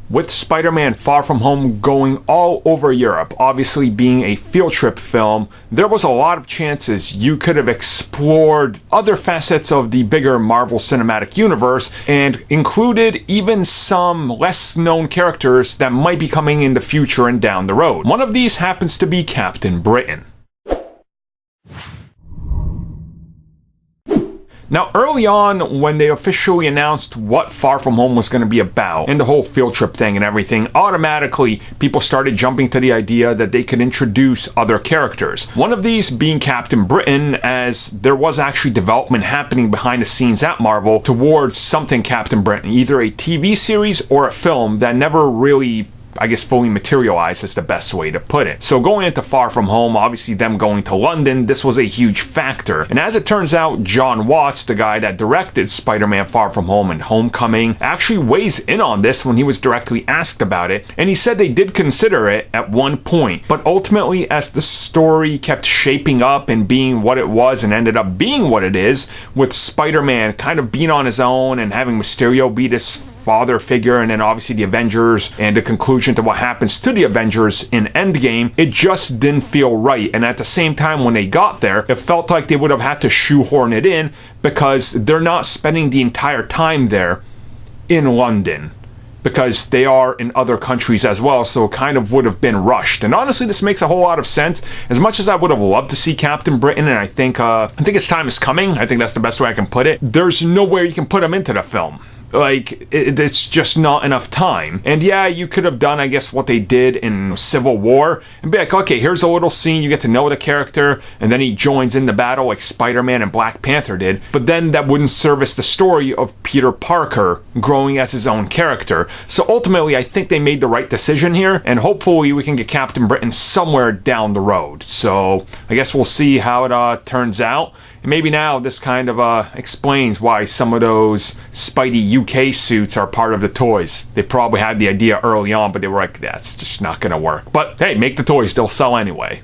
With Spider-Man Far From Home going all over Europe, obviously being a field trip film, there was a lot of chances you could have explored other facets of the bigger Marvel Cinematic Universe and included even some less known characters that might be coming in the future and down the road. One of these happens to be Captain Britain. Now, early on, when they officially announced what Far From Home was going to be about, and the whole field trip thing and everything, automatically people started jumping to the idea that they could introduce other characters. One of these being Captain Britain, as there was actually development happening behind the scenes at Marvel towards something Captain Britain, either a TV series or a film that never really, I guess, fully materialized is the best way to put it. So going into Far From Home, obviously them going to London, this was a huge factor. And as it turns out, John Watts, the guy that directed Spider-Man Far From Home and Homecoming, actually weighs in on this when he was directly asked about it. And he said they did consider it at one point. But ultimately, as the story kept shaping up and being what it was and ended up being what it is, with Spider-Man kind of being on his own and having Mysterio be this father figure, and then obviously the Avengers and the conclusion to what happens to the Avengers in Endgame, it just didn't feel right. And at the same time, when they got there, it felt like they would have had to shoehorn it in because they're not spending the entire time there in London, because they are in other countries as well, so it kind of would have been rushed. And honestly, this makes a whole lot of sense. As much as I would have loved to see Captain Britain, and I think its time is coming, I think that's the best way I can put it, there's nowhere you can put him into the film. Like, it's just not enough time. And yeah, you could have done, I guess, what they did in Civil War and be like, okay, here's a little scene, you get to know the character, and then he joins in the battle like Spider-Man and Black Panther did. But then that wouldn't service the story of Peter Parker growing as his own character. So ultimately, I think they made the right decision here, and hopefully we can get Captain Britain somewhere down the road. So I guess we'll see how it turns out. And maybe now this kind of explains why some of those Spidey UK suits are part of the toys. They probably had the idea early on, but they were like, that's just not going to work. But hey, make the toys, they'll sell anyway.